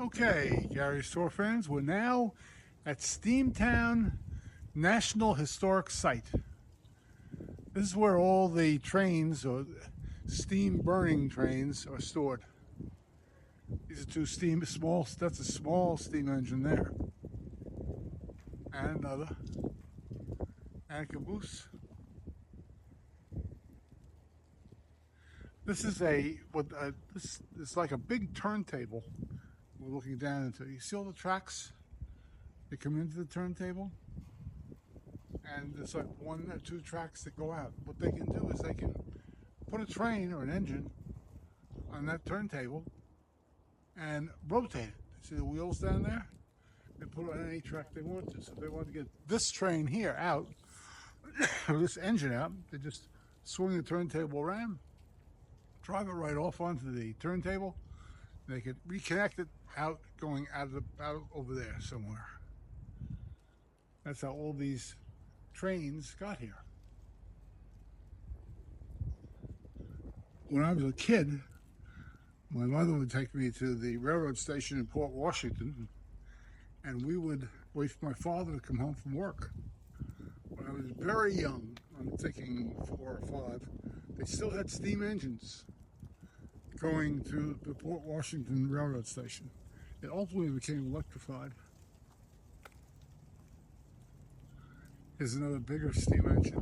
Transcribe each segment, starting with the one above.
Okay, Gary Store fans, we're now at Steamtown National Historic Site. This is where all the trains, or steam burning trains, are stored. These are that's a small steam engine there. And another. And a caboose. This is this is like a big turntable we're looking down into. You see all the tracks that come into the turntable? And there's like one or two tracks that go out. What they can do is they can put a train or an engine on that turntable and rotate it. See the wheels down there? They put it on any track they want to. So if they want to get this train here out, or this engine out, they just swing the turntable around, drive it right off onto the turntable. They could reconnect it out, going out over there somewhere. That's how all these trains got here. When I was a kid, my mother would take me to the railroad station in Port Washington, and we would wait for my father to come home from work. When I was very young, I'm thinking 4 or 5, they still had steam engines going to the Port Washington railroad station. It ultimately became electrified. Here's another bigger steam engine.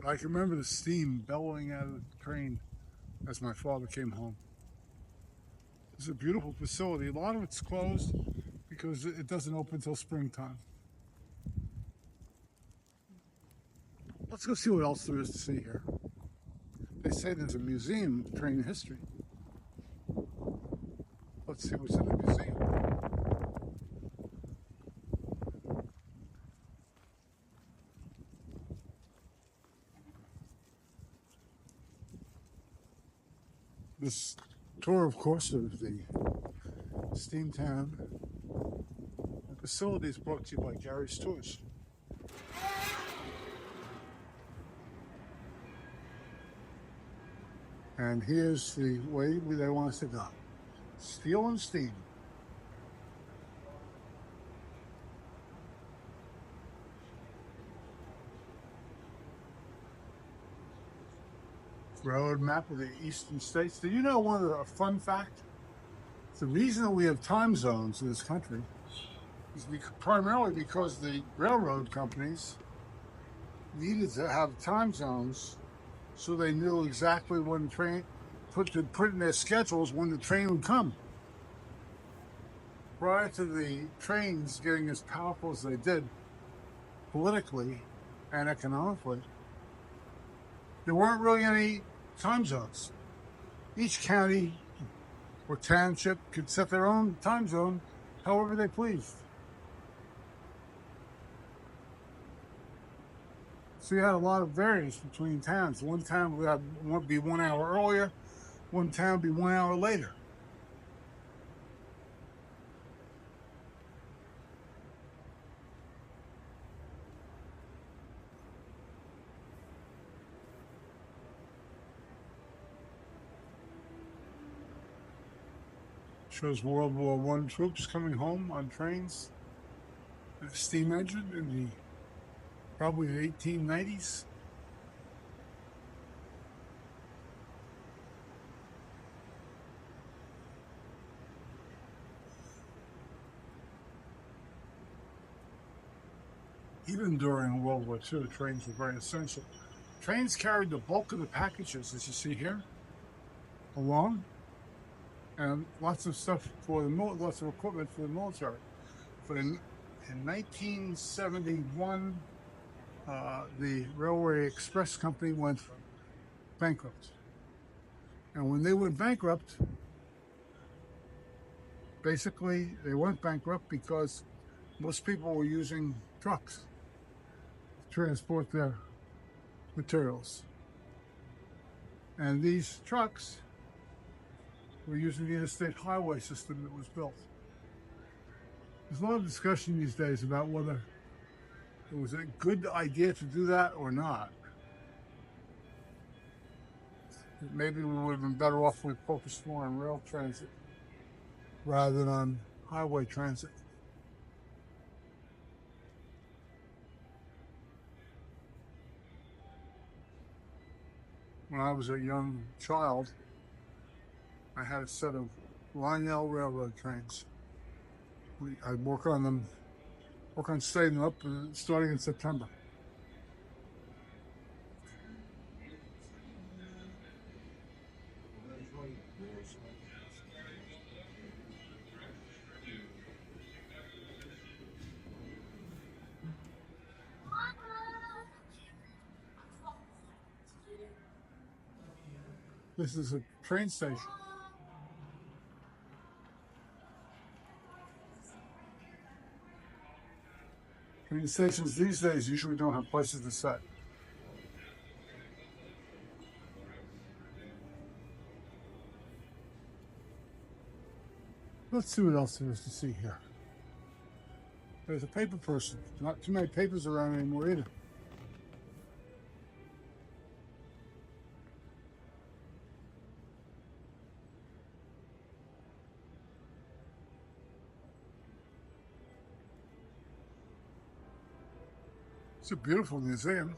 I can remember the steam bellowing out of the train as my father came home. It's a beautiful facility. A lot of it's closed because it doesn't open until springtime. Let's go see what else there is to see here. They say there's a museum of train history. Let's see what's in the museum. This tour, of course, of the Steamtown facility is brought to you by Gary's Tours. And here's the way they want us to go. Steel and steam. Railroad map of the eastern states. Did you know a fun fact? The reason that we have time zones in this country is primarily because the railroad companies needed to have time zones so they knew exactly when the train, put in their schedules when the train would come. Prior to the trains getting as powerful as they did, politically and economically, there weren't really any time zones. Each county or township could set their own time zone however they pleased. So you had a lot of variance between towns. One town would be 1 hour earlier, one town would be 1 hour later. Shows World War I troops coming home on trains. A steam engine in probably the 1890s. Even during World War II, trains were very essential. Trains carried the bulk of the packages, as you see here, along, and lots of stuff lots of equipment for the military. But in 1971, the Railway Express Company went bankrupt. And when they went bankrupt, basically they went bankrupt because most people were using trucks to transport their materials. And these trucks were using the interstate highway system that was built. There's a lot of discussion these days about whether it was a good idea to do that or not. Maybe we would have been better off if we focused more on rail transit. rather than on highway transit. When I was a young child, I had a set of Lionel Railroad trains. I'd work on setting them up starting in September. This is a train station. Train stations these days usually don't have places to sit. Let's see what else there is to see here. There's a paper person. Not too many papers around anymore either. It's a beautiful museum.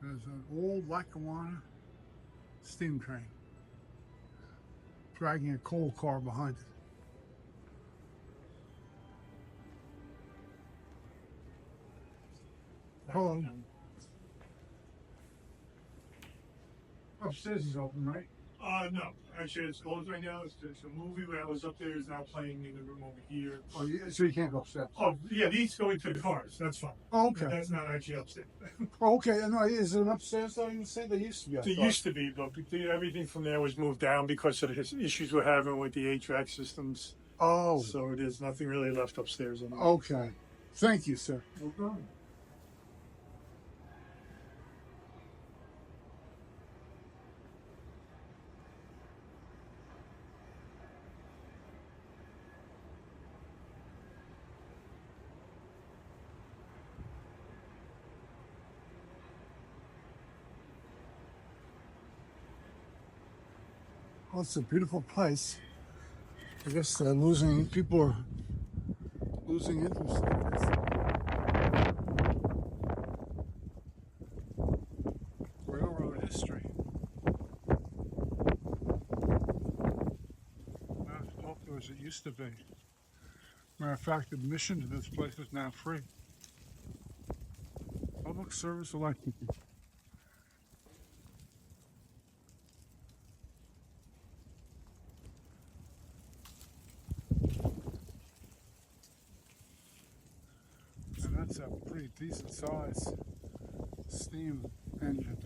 There's an old Lackawanna steam train dragging a coal car behind it. Hello. Upstairs is open, right? No. Actually, it's closed right now. It's a movie where I was up there is now playing in the room over here. Oh, so you can't go upstairs? Oh, yeah, these go into the cars. That's fine. Oh, okay. But that's not actually upstairs. Oh, okay. No, is it an upstairs though? You say there used to be. It used to be, but everything from there was moved down because of the issues we're having with the HVAC systems. Oh. So there's nothing really left upstairs anymore. Okay. Thank you, sir. No problem. Well, it's a beautiful place. I guess people are losing interest in this. Railroad history. Not as popular as it used to be. Matter of fact, admission to this place is now free. Public service electric. That's a pretty decent size steam engine.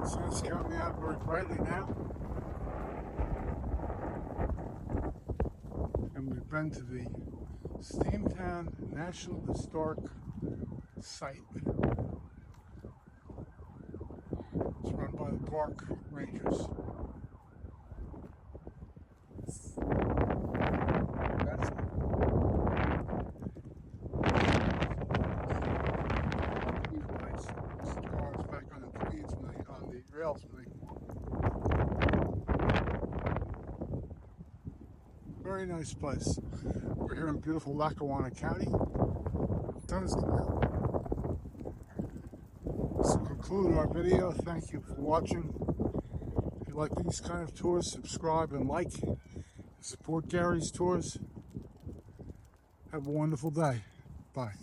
The sun's coming out very brightly now. And we've been to the Steamtown National Historic Site. It's run by the park rangers. Very nice place. We're here in beautiful Lackawanna County. This will conclude our video. Thank you for watching. If you like these kind of tours, subscribe and like. Support Gary's tours. Have a wonderful day. Bye.